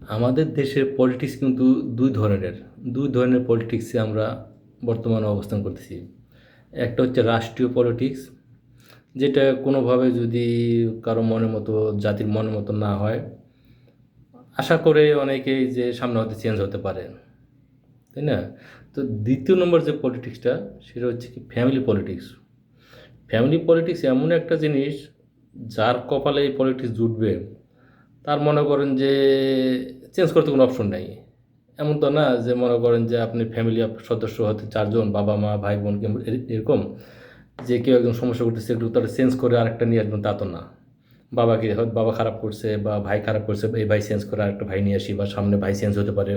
আমাদের দেশের পলিটিক্স কিন্তু দুই ধরনের পলিটিক্সে আমরা বর্তমানে অবস্থান করতেছি। একটা হচ্ছে রাষ্ট্রীয় পলিটিক্স, যেটা কোনোভাবে যদি কারো মনের মতো, জাতির মনের মতো না হয়, আশা করে অনেকেই যে সামনে হয়তো চেঞ্জ হতে পারে, তাই না? তো দ্বিতীয় নম্বর যে পলিটিক্সটা, সেটা হচ্ছে কি ফ্যামিলি পলিটিক্স। ফ্যামিলি পলিটিক্স এমন একটা জিনিস, যার কপালে এই পলিটিক্স জুটবে, তার মনে করেন যে চেঞ্জ করতে কোনো অপশন নাই। এমন তো না যে মনে করেন যে আপনি ফ্যামিলি সদস্য হতে চারজন, বাবা মা ভাই বোন কিংবা এরকম, যে কেউ একজন সমস্যা করতেছে একটু তারা চেঞ্জ করে আরেকটা নিয়ে আসবেন, তা তো না। বাবাকে হয়তো বাবা খারাপ করছে বা ভাই খারাপ করছে, এই ভাই চেঞ্জ করে আরেকটা ভাই নিয়ে আসি, বা সামনে ভাই চেঞ্জ হতে পারে,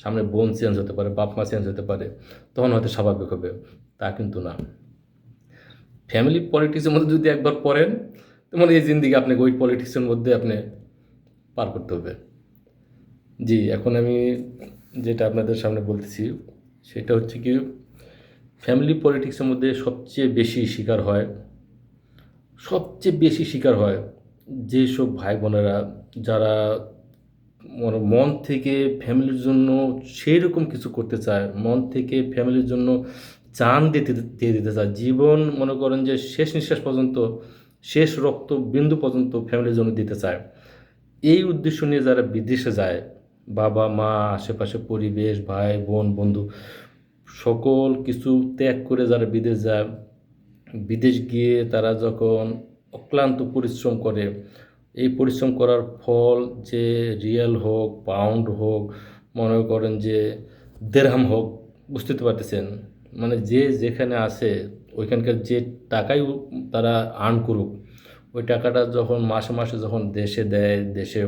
সামনে বোন চেঞ্জ হতে পারে, বাপ মা চেঞ্জ হতে পারে, তখন হয়তো স্বাভাবিক হবে। তা কিন্তু না। ফ্যামিলি পলিটিক্সের মধ্যে যদি একবার পড়েন, তো মানে এই জিন্দিগি আপনাকে ওই পলিটিক্সের মধ্যে আপনি পার করতে হবে। জি, এখন আমি যেটা আপনাদের সামনে বলতেছি, সেটা হচ্ছে কি, ফ্যামিলি পলিটিক্সের মধ্যে সবচেয়ে বেশি শিকার হয় যেসব ভাই বোনেরা, যারা মন থেকে ফ্যামিলির জন্য সেই রকম কিছু করতে চায়, মন থেকে ফ্যামিলির জন্য জান দিয়ে দিতে চায়, জীবন মনে করেন যে শেষ নিঃশ্বাস পর্যন্ত, শেষ রক্ত বিন্দু পর্যন্ত ফ্যামিলির জন্য দিতে চায়। এই উদ্দেশ্য নিয়ে যারা বিদেশে যায়, বাবা মা আশেপাশে পরিবেশ ভাই বোন বন্ধু সকল কিছু ত্যাগ করে যারা বিদেশ যায়, বিদেশ গিয়ে তারা যখন অক্লান্ত পরিশ্রম করে, এই পরিশ্রম করার ফল যে রিয়াল হোক, পাউন্ড হোক, মনে করেন যে দেরহাম হোক, বুঝতে তো পারতেছেন, মানে যে যেখানে আছে ওইখানকার যে টাকাই তারা আর্ন করুক, ওই টাকাটা যখন মাসে মাসে যখন দেশে দেয়, দেশে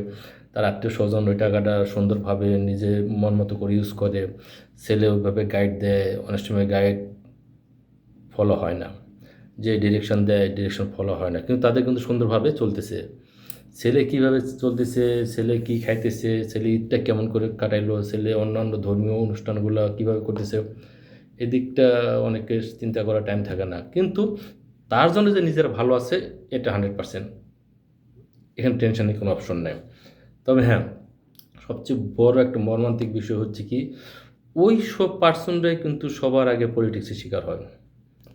তার আত্মীয় স্বজন ওই টাকাটা সুন্দরভাবে নিজে মন মতো করে ইউজ করে, ছেলে ওইভাবে গাইড দেয়, অনেক সময় গাইড ফলো হয় না, যে ডিরেকশন দেয় ডিরেকশন ফলো হয় না, কিন্তু তাদের কিন্তু সুন্দরভাবে চলতেছে। ছেলে কিভাবে চলতেছে, ছেলে কি খাইতেছে, ছেলে ঈদটা কেমন করে কাটাইলো, ছেলে অন্যান্য ধর্মীয় অনুষ্ঠানগুলো কিভাবে করতেছে, এদিকটা অনেকের চিন্তা করার টাইম থাকে না। কিন্তু তার জন্য যে নিজেরা ভালো আছে, এটা 100%, এখানে টেনশনের কোনো অপশন নেই। তবে হ্যাঁ, সবচেয়ে বড় একটা মর্মান্তিক বিষয় হচ্ছে কি, ওই সব পার্সনরাই কিন্তু সবার আগে পলিটিক্সের শিকার হয়,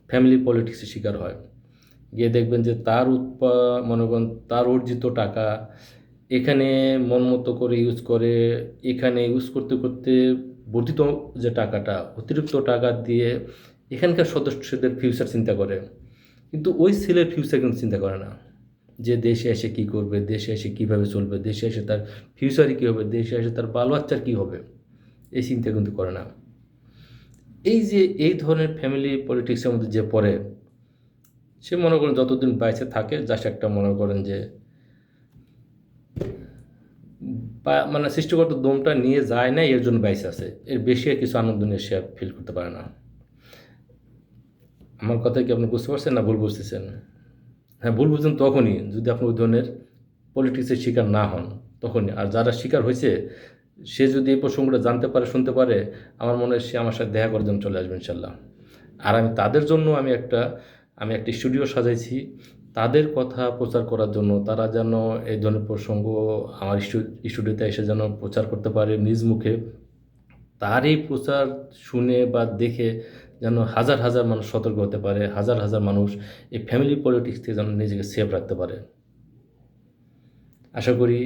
ফ্যামিলি পলিটিক্সের শিকার হয়। গিয়ে দেখবেন যে মনে করেন তার অর্জিত টাকা এখানে মন মতো করে ইউজ করে, এখানে ইউজ করতে করতে বর্ধিত যে টাকাটা, অতিরিক্ত টাকা দিয়ে এখানকার সদস্যদের ফিউচার চিন্তা করে, কিন্তু ওই ছেলের ফিউচার কিন্তু চিন্তা করে না, যে দেশে এসে কী করবে, দেশে এসে কীভাবে চলবে, দেশে এসে তার ফিউচারে কী হবে, দেশে এসে তার বাল বাচ্চার কী হবে, এই চিন্তা কিন্তু করে না। এই যে এই ধরনের ফ্যামিলি পলিটিক্সের মধ্যে যে পড়ে, সে মনে করেন যতদিন বাইচে থাকে জাস্ট একটা মনে করেন যে মানে সৃষ্টিকর্তার দমটা নিয়ে যায় না, এর জন্য বাইচে আছে, এর বেশি আর কিছু আনন্দ নিয়ে সে ফিল করতে পারে না। আমার কথা কি আপনি বুঝতে পারছেন, না ভুল বুঝতেছেন? হ্যাঁ, ভুল বুঝছেন তখনই যদি আপনি ওই ধরনের পলিটিক্সের শিকার না হন, তখনই। আর যারা শিকার হয়েছে, সে যদি এই প্রসঙ্গটা জানতে পারে, শুনতে পারে, আমার মনে হয় সে আমার সাথে দেখা করার জন্য চলে আসবে ইনশাল্লাহ। আর আমি তাদের জন্য আমি একটা স্টুডিও সাজাইছি, তাদের কথা প্রচার করার জন্য, তারা যেন এই ধরনের প্রসঙ্গ আমার স্টুডিওতে এসে যেন প্রচার করতে পারে নিজ মুখে, তার এই প্রচার শুনে বা দেখে যেন হাজার হাজার মানুষ সতর্ক হতে পারে, হাজার হাজার মানুষ এই ফ্যামিলি পলিটিক্স থেকে যেন নিজেকে সেভ রাখতে পারে। আশা করি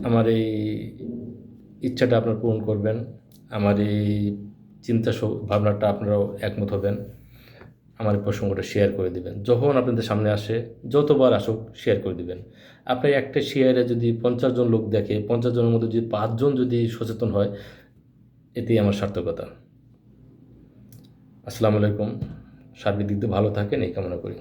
আমার এই ইচ্ছাটা আপনারা পূরণ করবেন, আমার এই ভাবনাটা আপনারাও একমত হবেন, আমার এই প্রসঙ্গটা শেয়ার করে দিবেন, যখন আপনাদের সামনে আসে, যতবার আসুক শেয়ার করে দিবেন। আপনার একটা শেয়ারে যদি 50 জন লোক দেখে, 50 জনের মধ্যে যদি 5 জন যদি সচেতন হয়, এতেই আমার সার্থকতা। আসসালামু আলাইকুম। সার্বিক দিক দিয়ে ভালো থাকেন এই কামনা করি।